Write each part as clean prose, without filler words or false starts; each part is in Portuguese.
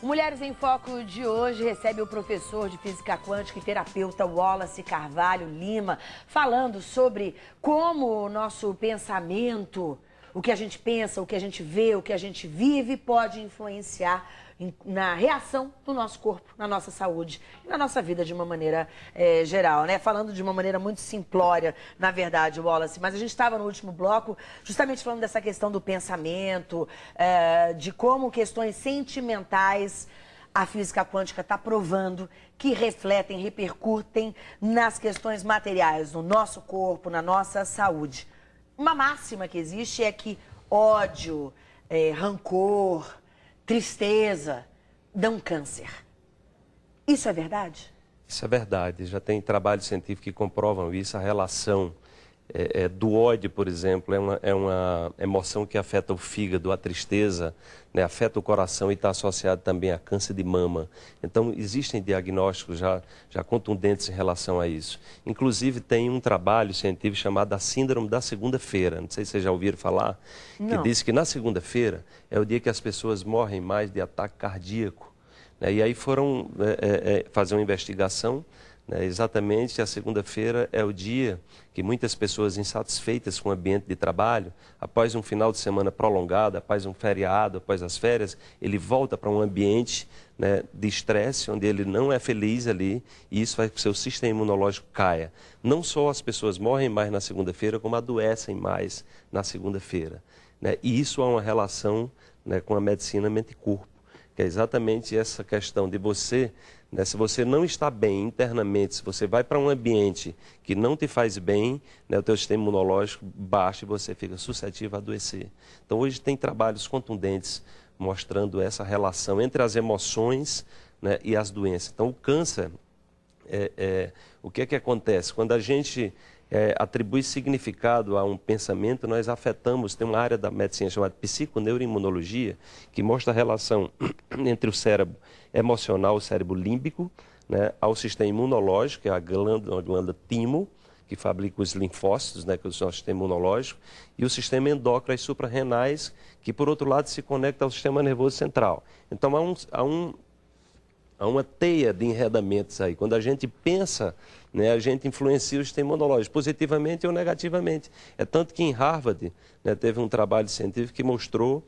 O Mulheres em Foco de hoje recebe o professor de Física Quântica e terapeuta Wallace Carvalho Lima, falando sobre como o nosso pensamento, o que a gente pensa, o que a gente vê, o que a gente vive, pode influenciar na reação do nosso corpo, na nossa saúde e na nossa vida de uma maneira geral, né? Falando de uma maneira muito simplória, na verdade, Wallace. Mas a gente estava no último bloco justamente falando dessa questão do pensamento, de como questões sentimentais a física quântica está provando que refletem, repercutem nas questões materiais, no nosso corpo, na nossa saúde. Uma máxima que existe é que ódio, rancor, tristeza dão câncer. Isso é verdade? Isso é verdade. Já tem trabalhos científicos que comprovam isso. A relação do ódio, por exemplo, é uma emoção que afeta o fígado, a tristeza, né, afeta o coração e está associado também a câncer de mama. Então, existem diagnósticos já contundentes em relação a isso. Inclusive, tem um trabalho científico chamado a Síndrome da Segunda-feira. Não sei se vocês já ouviram falar. Que diz que na segunda-feira é o dia que as pessoas morrem mais de ataque cardíaco. Né? E aí foram fazer uma investigação. Exatamente, a segunda-feira é o dia que muitas pessoas insatisfeitas com o ambiente de trabalho, após um final de semana prolongado, após um feriado, após as férias, ele volta para um ambiente, né, de estresse, onde ele não é feliz ali, e isso faz com que o seu sistema imunológico caia. Não só as pessoas morrem mais na segunda-feira, como adoecem mais na segunda-feira. Né? E isso há uma relação, né, com a medicina mente e corpo, que é exatamente essa questão de você... Né, se você não está bem internamente, se você vai para um ambiente que não te faz bem, né, o teu sistema imunológico baixa e você fica suscetível a adoecer. Então, hoje tem trabalhos contundentes mostrando essa relação entre as emoções, né, e as doenças. Então, o câncer, o que é que acontece? Quando a gente atribui significado a um pensamento, nós afetamos, tem uma área da medicina chamada psiconeuroimunologia, que mostra a relação entre o cérebro emocional, o cérebro límbico, né, ao sistema imunológico, que é a glândula timo, que fabrica os linfócitos, né, que é o nosso sistema imunológico, e o sistema endócrino, as suprarrenais, que por outro lado se conecta ao sistema nervoso central. Então há uma teia de enredamentos aí. Quando a gente pensa, né, a gente influencia o sistema imunológico, positivamente ou negativamente. É tanto que em Harvard, né, teve um trabalho científico que mostrou,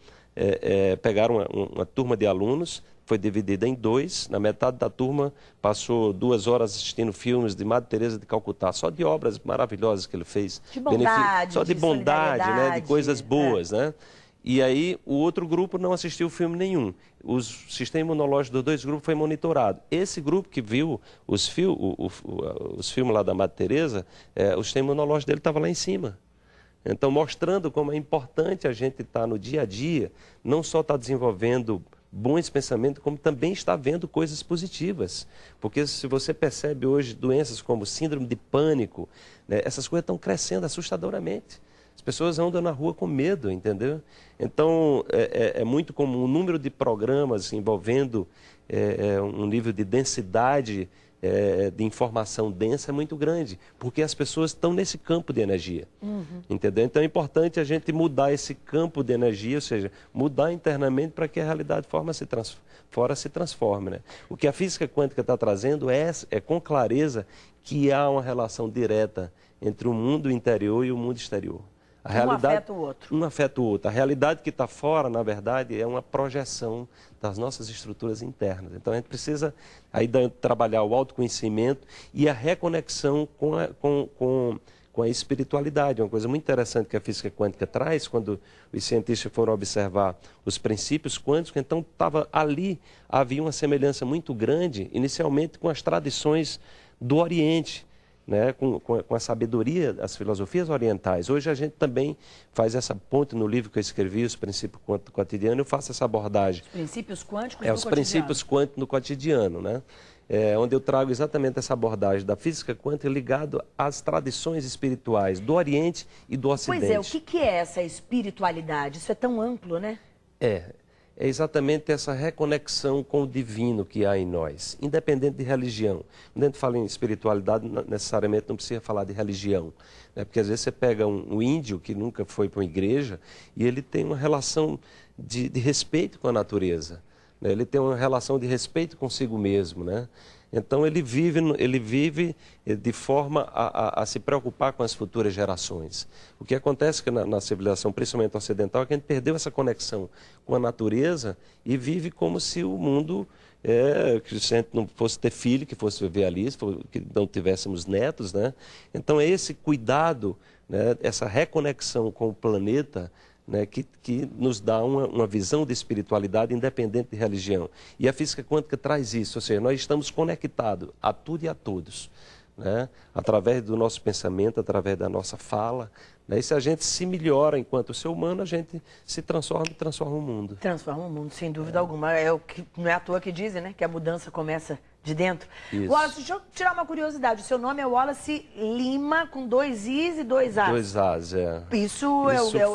pegaram uma turma de alunos, foi dividida em dois, na metade da turma passou 2 horas assistindo filmes de Madre Teresa de Calcutá, só de obras maravilhosas que ele fez. De bondade, só de bondade, né, de coisas boas, né? E aí o outro grupo não assistiu filme nenhum. O sistema imunológico dos dois grupos foi monitorado. Esse grupo que viu os filmes lá da Madre Teresa, o sistema imunológico dele estava lá em cima. Então, mostrando como é importante a gente estar no dia a dia, não só estar desenvolvendo bons pensamentos, como também está vendo coisas positivas. Porque se você percebe hoje doenças como síndrome de pânico, né, essas coisas estão crescendo assustadoramente. As pessoas andam na rua com medo, entendeu? Então, é muito comum o número de programas envolvendo um nível de densidade de informação densa é muito grande, porque as pessoas estão nesse campo de energia, entendeu? Então, é importante a gente mudar esse campo de energia, ou seja, mudar internamente para que a realidade fora se transforme, né? O que a física quântica está trazendo é com clareza que há uma relação direta entre o mundo interior e o mundo exterior. Um afeta o outro. Um afeta o outro. A realidade que está fora, na verdade, é uma projeção das nossas estruturas internas. Então, a gente precisa aí trabalhar o autoconhecimento e a reconexão com a espiritualidade. Uma coisa muito interessante que a física quântica traz, quando os cientistas foram observar os princípios quânticos, então havia uma semelhança muito grande, inicialmente com as tradições do Oriente, né, com a sabedoria das filosofias orientais. Hoje a gente também faz essa ponte no livro que eu escrevi, Os Princípios Quânticos do Cotidiano, eu faço essa abordagem. Os princípios quânticos no os princípios quânticos no cotidiano, né? Onde eu trago exatamente essa abordagem da física quântica ligado às tradições espirituais do Oriente e do Ocidente. Pois é, o que é essa espiritualidade? Isso é tão amplo, né? É exatamente essa reconexão com o divino que há em nós, independente de religião. Quando a gente fala em espiritualidade, necessariamente não precisa falar de religião, né? Porque às vezes você pega um índio que nunca foi para uma igreja e ele tem uma relação de respeito com a natureza. né? Ele tem uma relação de respeito consigo mesmo, né? Então ele vive de forma a se preocupar com as futuras gerações. O que acontece é que na civilização, principalmente ocidental, é que a gente perdeu essa conexão com a natureza e vive como se o mundo, que se a gente não fosse ter filho, que fosse viver ali, que não tivéssemos netos, né? Então é esse cuidado, né, essa reconexão com o planeta, né, que nos dá uma visão de espiritualidade independente de religião. E a física quântica traz isso, ou seja, nós estamos conectados a tudo e a todos, né, através do nosso pensamento, através da nossa fala, né, e se a gente se melhora enquanto ser humano, a gente se transforma e transforma o mundo. Transforma o mundo, sem dúvida alguma. É o que, não é à toa que dizem, né, que a mudança começa de dentro. Isso. Wallace, deixa eu tirar uma curiosidade. O seu nome é Wallace Lima, com 2 I's e 2 A's. 2 A's, é. Isso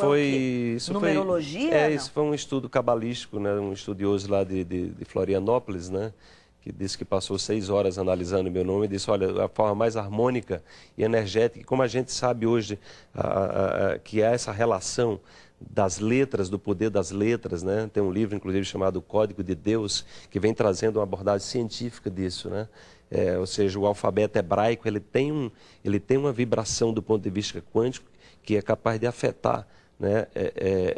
foi numerologia? Isso foi um estudo cabalístico, né? Um estudioso lá de Florianópolis, né? Que disse que passou 6 horas analisando meu nome e disse, olha, a forma mais harmônica e energética, como a gente sabe hoje que há essa relação das letras, do poder das letras, né? Tem um livro, inclusive, chamado Código de Deus, que vem trazendo uma abordagem científica disso, né? Ou seja, o alfabeto hebraico, ele tem uma vibração do ponto de vista quântico que é capaz de afetar, né,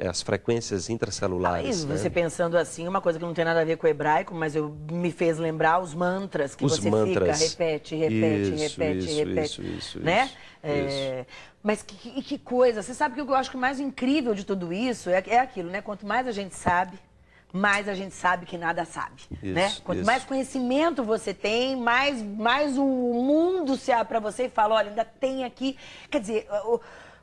as frequências intracelulares. Você pensando assim, uma coisa que não tem nada a ver com o hebraico, mas me fez lembrar os mantras que você fica, repete, né? Mas que coisa, você sabe que eu acho que o mais incrível de tudo isso é aquilo, né? Quanto mais a gente sabe que nada sabe, né? Quanto mais conhecimento você tem, mais o mundo se abre para você e fala, olha, ainda tem aqui, quer dizer,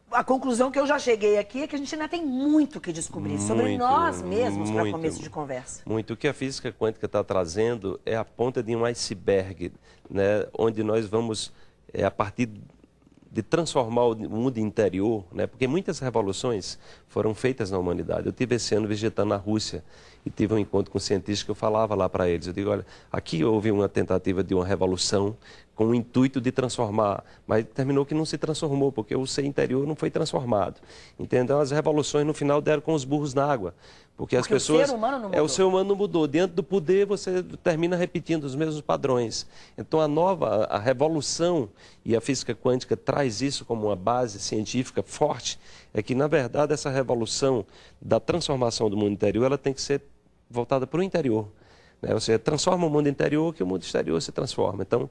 a conclusão que eu já cheguei aqui é que a gente ainda tem muito que descobrir sobre nós mesmos para começo de conversa. Muito. O que a física quântica está trazendo é a ponta de um iceberg, né? Onde nós vamos, a partir de transformar o mundo interior, né? Porque muitas revoluções foram feitas na humanidade. Eu tive esse ano visitando a Rússia e tive um encontro com cientistas que eu falava lá para eles. Eu digo, olha, aqui houve uma tentativa de uma revolução com o intuito de transformar, mas terminou que não se transformou, porque o ser interior não foi transformado. Entendeu? As revoluções no final deram com os burros na água. Porque as pessoas, o ser humano não mudou. O ser humano não mudou. Diante do poder, você termina repetindo os mesmos padrões. Então, a revolução, e a física quântica traz isso como uma base científica forte, é que, na verdade, essa revolução da transformação do mundo interior, ela tem que ser voltada para o interior. Né? Ou seja, transforma o mundo interior, que o mundo exterior se transforma. Então,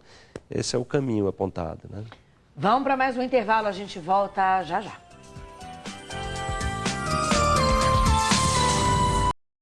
esse é o caminho apontado, né? Vamos para mais um intervalo, a gente volta já já.